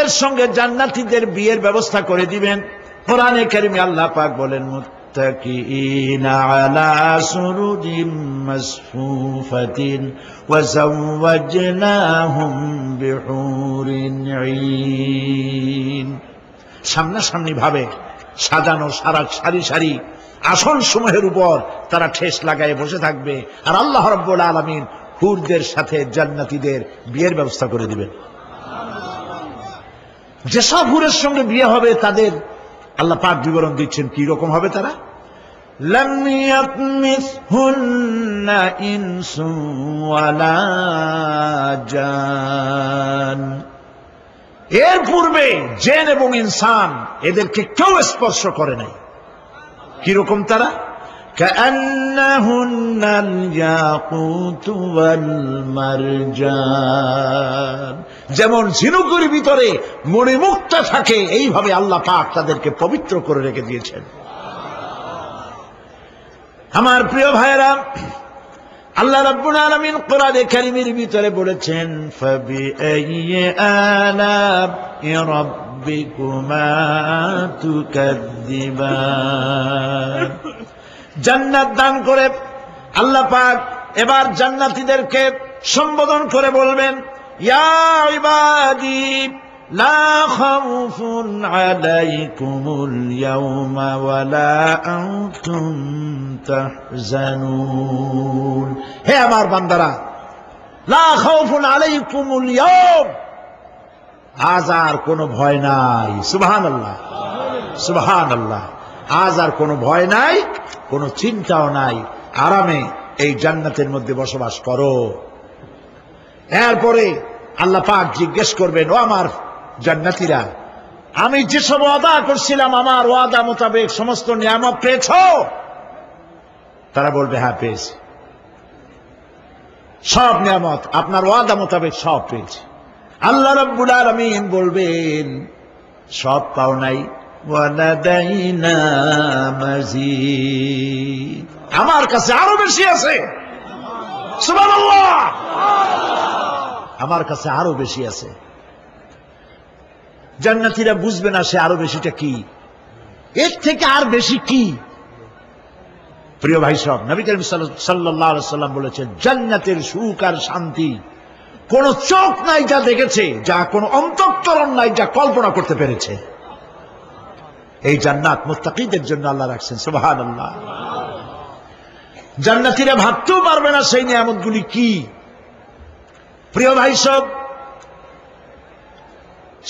হুরদের সঙ্গে জান্নাতীদের বিয়ের ব্যবস্থা করে দিবেন। কোরআনে কারিমে আল্লাহ পাক বলেন, মুত্তাকিইনা আলা সুরুরিন মাসফুফাতিন ওয়া যাওয়াজনাহুম বিহুরিন ঈন। সামনাসামনি ভাবে সাজানো সারি সারি আসন সমূহের উপর তারা ঠেস লাগায় বসে থাকবে, আর আল্লাহ রাব্বুল আলামিন হুরদের সাথে জান্নাতীদের বিয়ের ব্যবস্থা করে দিবেন। যেসব হুরের সঙ্গে বিয়ে হবে তাদের আল্লাহ পাক বিবরণ দিচ্ছেন কি রকম হবে তারা। লাম ইয়াতমিসহুন্না ইনসুন ওয়ালা জান, এর পূর্বে জিন এবং ইনসান এদেরকে কেউ স্পর্শ করে নাই। কিরকম তারা? কাআন্নাহুন্নাল ইয়াকুতু ওয়াল মারজান, যেমন ঝিনুকের ভিতরে মণিমুক্তা থাকে এইভাবে আল্লাহ পাক তাদেরকে পবিত্র করে রেখে দিয়েছেন। আমার প্রিয় ভাইরা, আল্লাহ রাব্বুল আলামিন কোরআনে কারীমের ভিতরে বলেছেন, ফাবিআইয়ি আলা'i রাব্বিকুমা তুকাদ্দিবান। জান্নাত দান করে আল্লাহ পাক এবার জান্নাতীদেরকে সম্বোধন করে বলবেন, ইয়া ইবাদি লা খাউফুন আলাইকুমুল ইয়াওমা ওয়ালা আনতুম তাহজানুন। হে আমার বান্দারা, লা খাউফুন আলাইকুমুল ইয়াওম, আজ আর কোনো ভয় নাই। সুবহানাল্লাহ, সুবহানাল্লাহ। আজ আর কোনো ভয় নাই, কোনো চিন্তাও নাই, আরামে এই জান্নাতের মধ্যে বসবাস করো। এরপরে আল্লাহ পাক জিজ্ঞেস করবেন, ও আমার জান্নাতীরা, আমি যেসব ওয়াদা করছিলাম আমার ওয়াদা মোতাবেক সমস্ত নিয়ামত পেয়েছ? তারা বলবে, হ্যাঁ পেয়েছি, সব নিয়ামত আপনার ওয়াদা মোতাবেক সব পেয়েছি। আল্লাহ রাব্বুল আলামিন বলবেন, সব পাও নাই, ওয়ালাদাইনা মাজিদ, আমার কাছে আরো বেশি আছে। সুবহানাল্লাহ, আমার কাছে আরো বেশি আছে। জান্নাতীরা বুঝবে না সে আরো বেশিটা কি, এর থেকে আর বেশি কি। প্রিয় ভাই সব, নবী করিম সাল্লাল্লাহু আলাইহি ওয়াসাল্লাম বলেছেন, জান্নাতের সুখ আর শান্তি কোন চোখ নাই যা দেখেছে, যা কোন অন্তঃকরণ নাই যা কল্পনা করতে পেরেছে। এই জান্নাত মুত্তাকিদের জন্য আল্লাহ রাখছেন। সুবহানাল্লাহ। জান্নাতীরা ভাবতেও পারবে না সেই নিয়ামতগুলি কি। প্রিয় ভাই সব,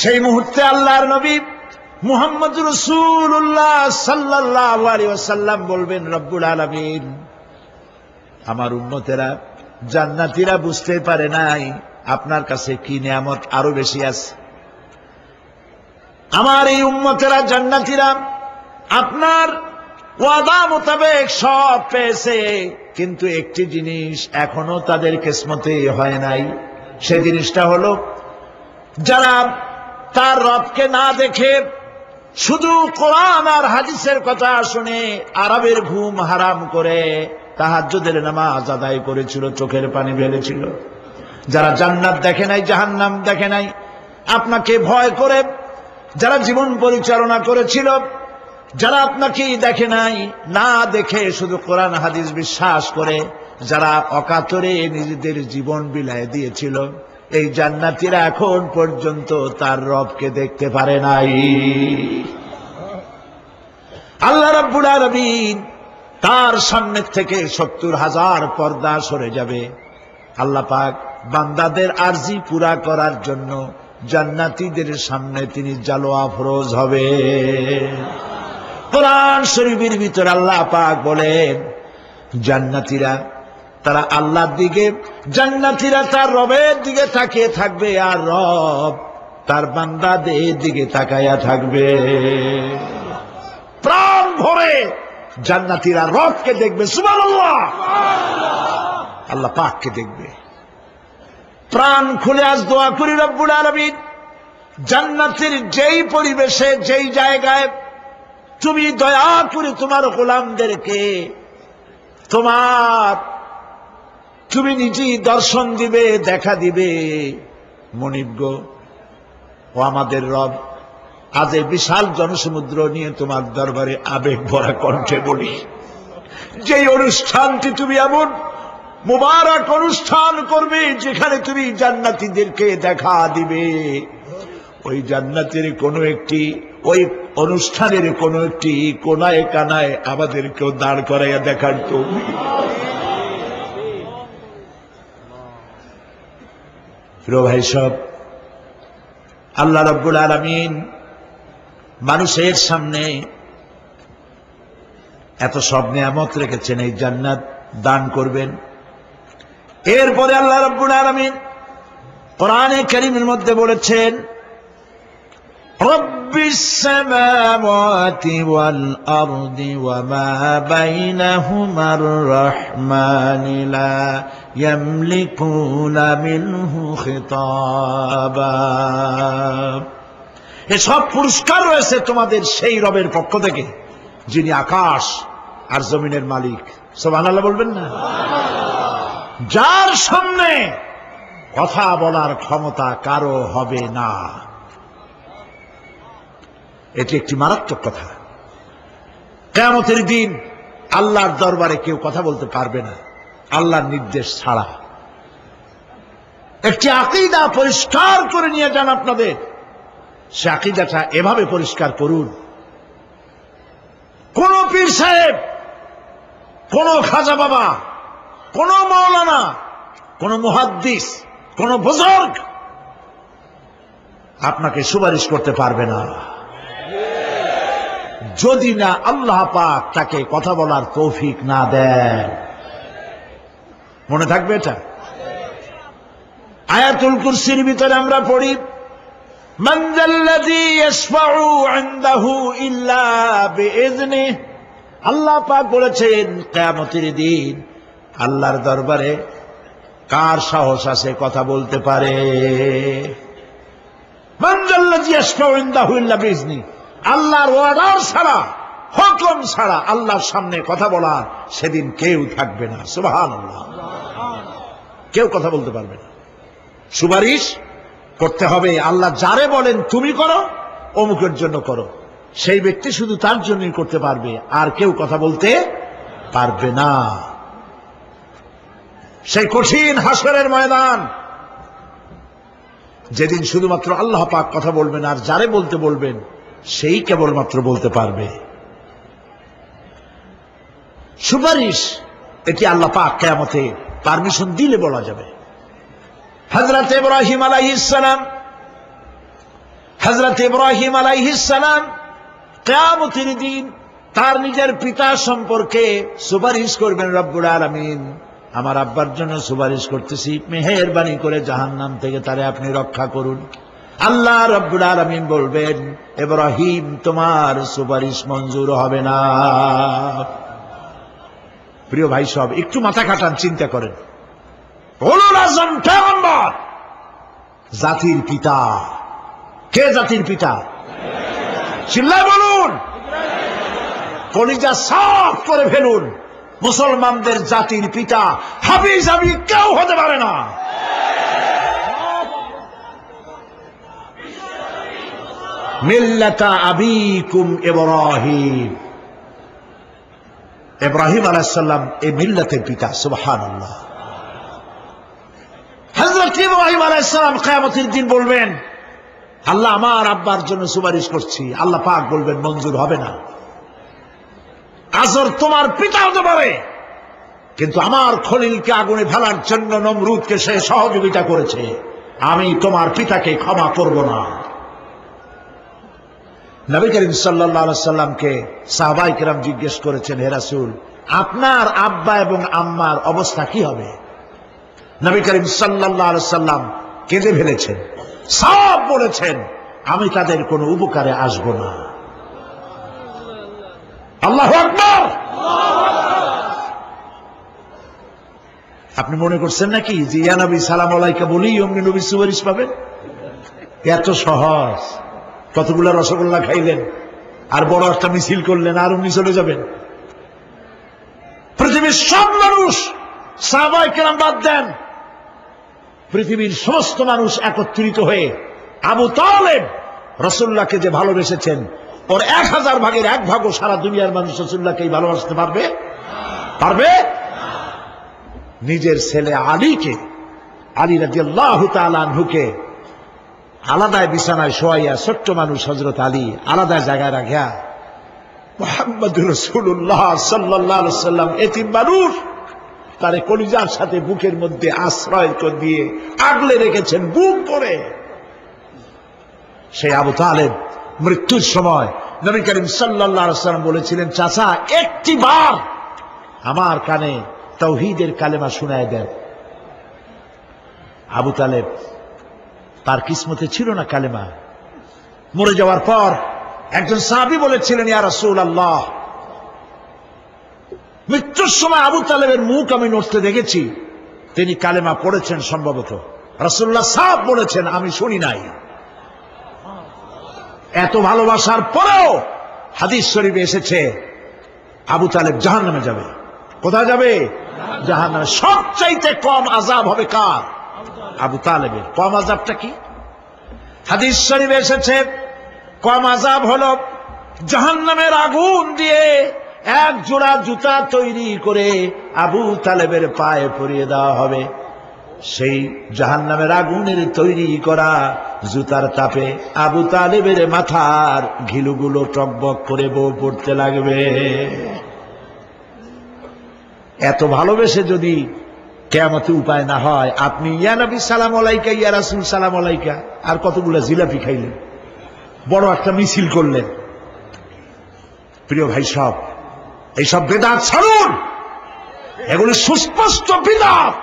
সেই মুহূর্তে আল্লাহর নবী মুহাম্মদ রাসূলুল্লাহ সাল্লাল্লাহু আলাইহি ওয়াসাল্লাম বলবেন, রব্বুল আলামিন, আমার উম্মতেরা জান্নাতীরা বুঝতে পারে নাই আপনার কাছে কি নিয়ামত আরো বেশি আছে। আমার এই উম্মতেরা জান্নাতীরা আপনার ওয়াদা মোতাবেক সব পেয়েছে, কিন্তু একটি জিনিস এখনো তাদের কিসমতে হয় নাই। সে জিনিসটা হলো, যারা তার রবকে না দেখে শুধু কোরআন আর হাদিসের কথা শুনে আরবের ঘুম হারাম করে তাহাজ্জুদের নামাজ আদায় করেছিল, চোখের পানি ফেলেছিল, যারা জান্নাত দেখে নাই, জাহান্নাম দেখে নাই, আপনাকে ভয় করে যারা জীবন পরিচালনা করেছিল, যারা আপনাকে দেখে নাই, না দেখে শুধু কোরআন হাদিস বিশ্বাস করে যারা অকাতরে নিজেদের জীবন বিলায় দিয়েছিল, এই জান্নাতীরা এখন পর্যন্ত তার রবকে দেখতে পারে নাই। আল্লাহ রাব্বুল আলামিন তার সামনে থেকে ৭০,০০০ পর্দা সরে যাবে। আল্লাহ পাক বান্দাদের আরজি পুরা করার জন্য জান্নাতীদের সামনে তিনি জালোয়া ফরোজ হবে। কোরআন শরীফের ভিতরে আল্লাহ পাক বলেন, জান্নাতীরা তারা আল্লাহর দিকে, জান্নাতীরা তার রবের দিকে তাকিয়ে থাকবে, আর রব তার বান্দাদের দিকে তাকাইয়া থাকবে। প্রাণ ভরে জান্নাতীরা রবকে দেখবে। সুবহানাল্লাহ, আল্লাহ পাককে দেখবে। প্রাণ খুলে আজ দোয়া করি, রব্বুল আলামিন, জান্নাতের যেই পরিবেশে, যেই জায়গায় তুমি দয়া করে তোমার গোলামদেরকে তুমি নিজেই দর্শন দিবে, দেখা দিবে। মনিব গো, ও আমাদের রব, আজ এই বিশাল জনসমুদ্র নিয়ে তোমার দরবারে আবেগ ভরা কণ্ঠে বলি, যে অনুষ্ঠানটি তুমি এমন মুবারক অনুষ্ঠান করবে যেখানে তুমি জান্নাতীদেরকে দেখা দিবে, ওই জান্নাতের কোনো একটি, ওই অনুষ্ঠানের কোনো একটি কোনায় কানায় আমাদেরকেও দাঁড় করাইয়া দেখার তুমি। প্রিয় ভাই সব, আল্লাহ রাব্বুল আলামিন মানুষের সামনে এত সব নিয়ামত রেখেছেন, এই জান্নাত দান করবেন। এরপরে আল্লাহ রাব্বুল আলামিন কোরআনে কারীমের মধ্যে বলেছেন, রব্বিস সামাওয়াতি ওয়াল আরদি ওয়া মা বাইনাহুমার রাহমানি লা ইয়ামলিকুনা মিনহু খিতাবা। এসব পুরস্কার রয়েছে তোমাদের সেই রবের পক্ষ থেকে যিনি আকাশ আর জমিনের মালিক। সুবহানাল্লাহ বলবেন না? যার সামনে কথা বলার ক্ষমতা কারো হবে না। এটি একটি মারাত্মক কথা। কিয়ামতের দিন আল্লাহর দরবারে কেউ কথা বলতে পারবে না আল্লাহর নির্দেশ ছাড়া। একটি আকীদা পরিষ্কার করে নিয়ে যান আপনাদের, সে আকীদাটা এভাবে পরিষ্কার করুন, কোন পীর সাহেব, কোন খাজা বাবা, কোন মাওলানা, কোন মুহাদ্দিস, কোন বুজুর্গ আপনাকে সুপারিশ করতে পারবে না যদি না আল্লাহ পাক তাকে কথা বলার তৌফিক না দেন। মনে থাকবে এটা। আয়াতুল কুরসির ভিতরে আমরা পড়ি, মান যাল্লাযী ইয়াশফাউ ইনদাহু ইল্লা বিইযনিহি। আল্লাহ পাক বলেছেন কিয়ামতের দিন আল্লাহর দরবারে কার সাহস আছে কথা বলতে পারে? মান যাল্লাযী ইয়াশফাউ ইনদাহু ইল্লা বিইযনিহি। আল্লাহর অর্ডার ছাড়া, হুকুম ছাড়া আল্লাহর সামনে কথা বলার সেদিন কেউ থাকবে না। সুবহানাল্লাহ। কেউ কথা বলতে পারবে না। সুপারিশ করতে হবে আল্লাহ যারে বলেন তুমি করো, অমুকের জন্য করো, সেই ব্যক্তি শুধু তার জন্যই করতে পারবে, আর কেউ কথা বলতে পারবে না। সেই কঠিন হাসরের ময়দান, যেদিন শুধুমাত্র আল্লাহ পাক কথা বলবেন, আর যারে বলতে বলবেন সেই কেবলমাত্র বলতে পারবে। সুপারিশ এটি আল্লাহ পাক কিয়ামতে পারমিশন দিলে বলা যাবে। হযরত ইব্রাহিম আলাইহিস সালাম কিয়ামতের দিন তার নিজের পিতা সম্পর্কে সুপারিশ করবেন, রব্বুল আলামিন আমার আব্বার জন্য সুপারিশ করতেছি, মেহেরবানি করে জাহান্নাম থেকে তারে আপনি রক্ষা করুন। আল্লাহ রব্বুল আলামিন বলবেন, ইব্রাহিম তোমার সুপারিশ মঞ্জুর হবে না। প্রিয় ভাই সব, একটু মাথা খাটান, চিন্তা করেন। উলুল আযম পয়গম্বর, জাতির পিতা। কে জাতির পিতা? চিল্লায় বলুন, কলিজা সাফ করে ফেলুন। মুসলমানদের জাতির পিতা হাফিজ আমি কেউ হতে পারে না। মিল্লাতা আবিকুম ইব্রাহিম। ইব্রাহিম আলাইহিস সালাম এই মিল্লাতের পিতা। সুবহানাল্লাহ। হযরত ইব্রাহিম আলাইহিস সালাম কিয়ামতের দিন বলবেন, আল্লাহ আমার আব্বার জন্য সুপারিশ করছি। আল্লাহ পাক বলবেন মঞ্জুর হবে না। আজর তোমার পিতা হতে পারে, কিন্তু আমার খলিলকে আগুনে ফেলার জন্য নমরুদকে সে সহযোগিতা করেছে, আমি তোমার পিতাকে ক্ষমা করব না। নবী করিম সাল্লাল্লাহু আলাইহি সাল্লামকে সাহাবায়ে কেরাম জিজ্ঞেস করেছেন, হে রাসূল আপনার আব্বা এবং আম্মার অবস্থা কি হবে? নবী করিম সাল্লাল্লাহু আলাইহি সাল্লাম কেঁদে ফেলেছেন, সব বলেছেন আমি তাদের কোনো উপকারে আসব না। আল্লাহু আকবার। আপনি মনে করছেন নাকি যে ইয়া নবী সালাম আলাইকা বলেই অমনি নবী সুপারিশ পাবেন? এত সহজ। কতগুলা রসগোল্লা খাইলেন আর বড় একটা মিছিল করলেন আর অমনি চলে যাবেন? পৃথিবীর সব মানুষ, সাহাবায়ে কেরাম বাদ দেন, পৃথিবীর সমস্ত মানুষ একত্রিত হয়ে আবু তালেব রাসূলুল্লাহকে যে ভালোবেসেছেন, ওর 1000 ভাগের 1 ভাগও সারা দুনিয়ার মানুষ রাসূলুল্লাহকেই ভালোবাসতে পারবে? পারবে? নিজের ছেলে আলীকে, আলী রাদিয়াল্লাহু তাআলা আনহুকে আলাদায় বিছানায় শোয়াইয়া, ছোট্ট মানুষ হযরত আলী আলাদা জায়গায় রাখিয়া মুহাম্মদুর রাসূলুল্লাহ সাল্লাল্লাহু আলাইহি ওয়াসাল্লাম এতিম মানুষ, তারে কলিজার সাথে বুকের মধ্যে আশ্রয় দিয়ে আগলে রেখেছেন বুক করে। সেই আবু তালেব মৃত্যুর সময় নবী করিম সাল্লাল্লাহু আলাইহি ওয়াসাল্লাম বলেছিলেন, চাচা একটি বার আমার কানে তাওহীদের কালেমা শোনায় দেন। আবু তালেব তার কিসমতে ছিল না কালেমা। মরে যাওয়ার পর একজন সাহাবী বলেছিলেন, ইয়া রাসূলুল্লাহ, মৃত্যুর সময় আবু তালেবের মুখ আমি নড়তে দেখেছি, তিনি কালেমা পড়েছেন সম্ভবত। রাসূলুল্লাহ সাহেব বলেছেন, আমি শুনি নাই। এত ভালোবাসার পরেও হাদিস শরীফে এসেছে আবু তালেব জাহান্নামে যাবে। কোথায় যাবে? জাহান্নামে। সবচাইতে কম আযাব হবে কার? আবু তালেবের। কম আযাবটা কি? হাদিস শরীফে এসেছে কম আযাব হলো জাহান্নামের আগুন দিয়ে 1 জোড়া জুতা তৈরি করে আবু তালেবের পায়ে পরিয়ে দেওয়া হবে। সেই জাহান্নামের আগুনের তৈরি করা জুতার তাপে আবু তালেবের মাথার ঘিলুগুলো টকবক করে বউ পড়তে লাগবে। এত ভালোবেসে যদি কিয়ামতে উপায় না হয়, আপনি ইয়া নবী সালাম আলাইকা, ইয়া রাসূল সালাম আলাইকা আর কতগুলো জিলাপি খাইলেন, বড় একটা মিছিল করলেন। প্রিয় ভাই সব, এইসব বেদাত ছাড়ুন, এগুলো সুস্পষ্ট বিদআত।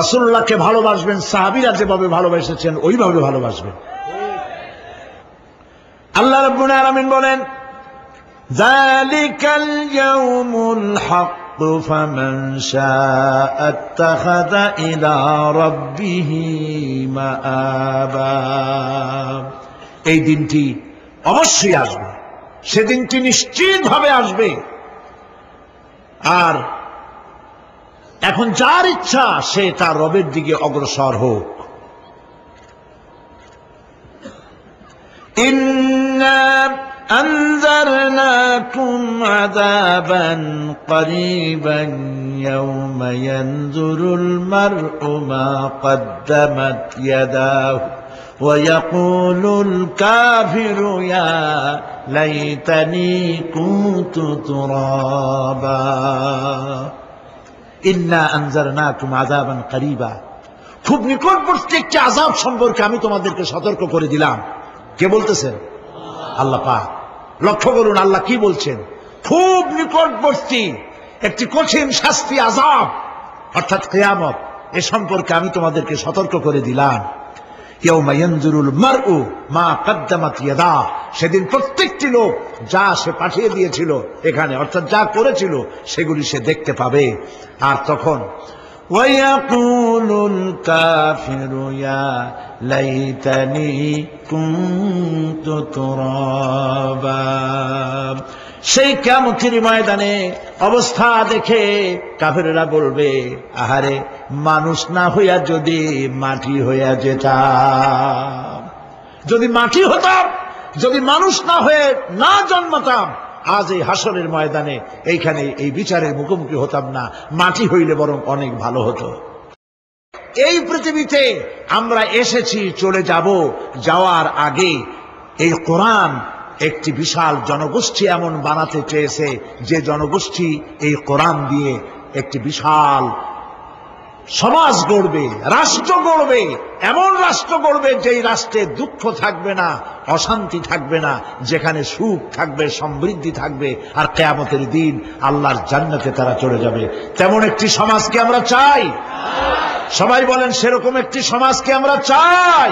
রাসূলুল্লাহকে ভালোবাসবেন, সাহাবীরা যেভাবে ভালোবেসেছেন ওইভাবে ভালোবাসবেন। আল্লাহ রাব্বুল আলামিন বলেন, যালিকাল ইয়াউমুল হক ফামান শাআ ইত্তাখাযা ইলা রাব্বিহি মাআবা। এই দিনটি অবশ্যই আসবে, সেদিনটি নিশ্চিতভাবে আসবে। আর এখন যার ইচ্ছা সে তার রবের দিকে অগ্রসর হোক। ইন্না আনজারনাকুম আযাবান করিবান ইয়াওমা ইয়ানজুরুল মার'উ মা কদ্দামাত ইয়াদাহু ওয়া ইয়াকুলুল কাফিরু ইয়া লাইতানি কুনতু তুরাবা। ইন্না আনজারনাকুম আযাবান করিবা, খুব নিকটবর্তী একটি আযাব সম্পর্কে আমি তোমাদেরকে সতর্ক করে দিলাম। কে বলতেছেন? আল্লাহ পাক। লক্ষ্য করুন আল্লাহ কি বলছেন, খুব নিকটবর্তী একটি কঠিন শাস্তি আযাব অর্থাৎ কিয়ামত, এ সম্পর্কে আমি তোমাদেরকে সতর্ক করে দিলাম। ইয়াউমা ইয়ানজুরুল মার'উ মা কদ্দামাত ইয়াদাহু, সেদিন প্রত্যেকটি লোক যা সে পাঠিয়ে দিয়েছিল এখানে, অর্থাৎ যা করেছিল সেগুলি সে দেখতে পাবে। আর তখন ওয়ায়াকুলুল কাফিরু ইয়া লাইতানি কুনতু তুরাবা। সেই কিয়ামতের ময়দানে অবস্থা দেখে কাফেররা বলবে, আহারে মানুষ না হইয়া যদি মাটি হইয়া যেতাম, যদি মাটি হতাম, যদি মানুষ না হয়ে না জন্মতাম, আজ এই হাসরের ময়দানে এইখানে এই বিচারের মুখোমুখি হতাম না, মাটি হইলে বরং অনেক ভালো হতো। এই পৃথিবীতে আমরা এসেছি, চলে যাব, যাওয়ার আগে এই কোরআন একটি বিশাল জনগোষ্ঠী এমন বানাতে চেয়েছে যে জনগোষ্ঠী এই কোরআন দিয়ে একটি বিশাল সমাজ গড়বে, রাষ্ট্র গড়বে, এমন রাষ্ট্র গড়বে যেই রাষ্ট্রে দুঃখ থাকবে না, অশান্তি থাকবে না, যেখানে সুখ থাকবে, সমৃদ্ধি থাকবে, আর কিয়ামতের দিন আল্লাহর জান্নাতে তারা চলে যাবে। তেমন একটি সমাজকে আমরা চাই। সবাই বলেন, সেরকম একটি সমাজকে আমরা চাই।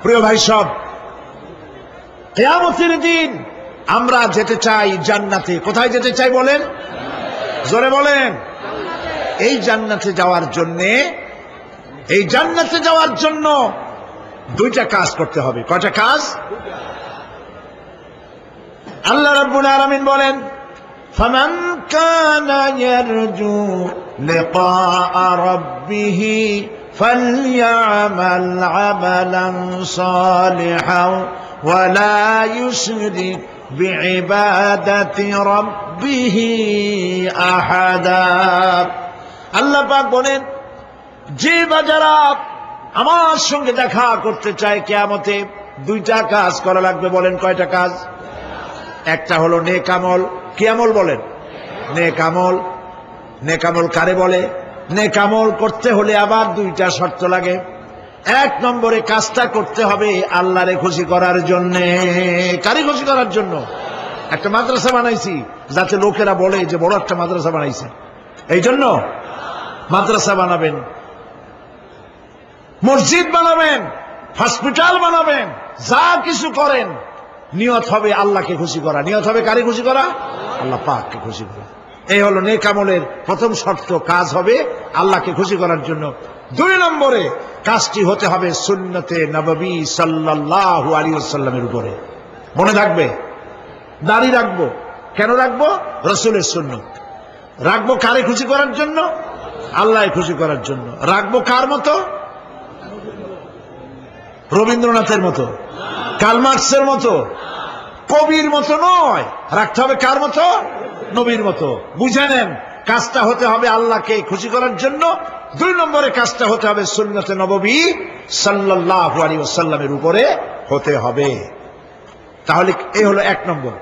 প্রিয় ভাই সব, কিয়ামতের দিন আমরা যেতে চাই জান্নাতে। কোথায় যেতে চাই বলেন? জোরে বলেন। এই জান্নাতে যাওয়ার জন্য দুইটা কাজ করতে হবে। কয়টা কাজ? আল্লাহ রাব্বুল আলামিন বলেন, ফামান কানা ইয়ারজু লিকাআ রাব্বিহি فليعمل عملا صالحا ولا يشرك بعبادة ربه أحدا। আল্লাহ পাক বলেন, যে বাজারা আমার সঙ্গে দেখা করতে চায় কিয়ামতে, দুইটা কাজ করা লাগবে। বলেন কয়টা কাজ? একটা হলো নেক আমল। কি আমল বলেন? নেক আমল। নেক আমল কারে বলে? নেক আমল করতে হলে আবার দুইটা শর্ত লাগে। এক নম্বরে কাজটা করতে হবে আল্লাহরে খুশি করার জন্য। কারে খুশি করার জন্য? একটা মাদ্রাসা বানাইছি যাতে লোকেরা বলে যে বড় একটা মাদ্রাসা বানাইছে, এই জন্য মাদ্রাসা বানাবেন, মসজিদ বানাবেন, হসপিটাল বানাবেন, যা কিছু করেন নিয়ত হবে আল্লাহকে খুশি করা। নিয়ত হবে কারে খুশি করা? আল্লাহ পাককে খুশি করা। এই হলো নেক আমলের প্রথম শর্ত, কাজ হবে আল্লাহকে খুশি করার জন্য। দুই নম্বরে কাজটি হতে হবে সুন্নতে নববী সাল্লাল্লাহু আলাইহি ওয়াসাল্লামের উপরে। মনে থাকবে, দাড়ি রাখবো। কেন রাখবো? রাসূলের সুন্নত। রাখবো কারে খুশি করার জন্য? আল্লাহ খুশি করার জন্য। রাখবো কার মতো? রবীন্দ্রনাথের মতো, কার্ল মার্কসের মতো, কবির মতো নয়। রাখতে হবে কার মতো? নবীর মতো। বুঝে নেন, কাজটা হতে হবে আল্লাহকে খুশি করার জন্য। দুই নম্বরে কাজটা হতে হবে সুন্নতে নববী সাল্লাল্লাহু আলাইহি ওয়াসাল্লামের উপরে হতে হবে। তাহলে এই হলো এক নম্বর।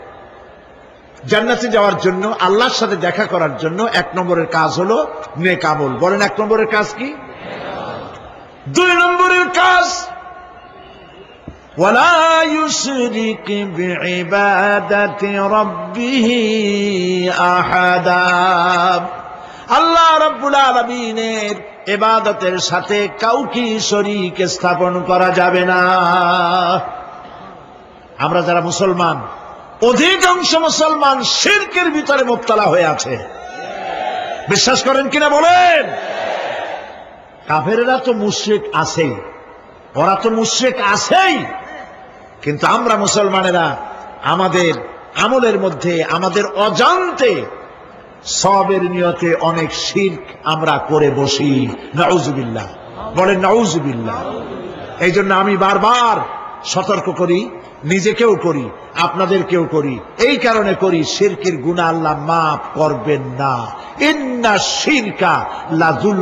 জান্নাতে যাওয়ার জন্য, আল্লাহর সাথে দেখা করার জন্য এক নম্বরের কাজ হলো নেক আমল। বলেন এক নম্বরের কাজ কি? দুই নম্বরের কাজ ওয়ালা ইউশরিক বিইবাদাতি রাব্বিহি আহাদা। আল্লাহ রাব্বুল আলামিনের ইবাদতের সাথে কাউকে শরীক স্থাপন করা যাবে না। আমরা যারা মুসলমান, অধিকাংশ মুসলমান শিরকের ভিতরে মুবতলা হয়ে আছে। বিশ্বাস করেন কিনা বলেন? কাফেরেরা তো মুশরিক আছেই, ওরা তো মুশরিক আছেই, কিন্তু আমরা মুসলমানেরা আমাদের আমলের মধ্যে আমাদের অজান্তে সওয়াবের নিয়তে অনেক শিরক আমরা করে বসি। নাউযুবিল্লাহ। বলেন নাউযুবিল্লাহ। এই জন্য আমি বারবার সতর্ক করি, নিজেকেও করি, আপনাদেরকেও করি। এই কারণে করি, শিরকের গুনাহ আল্লাহ মাফ করবেন না। ইন্না শিরকা লাযুল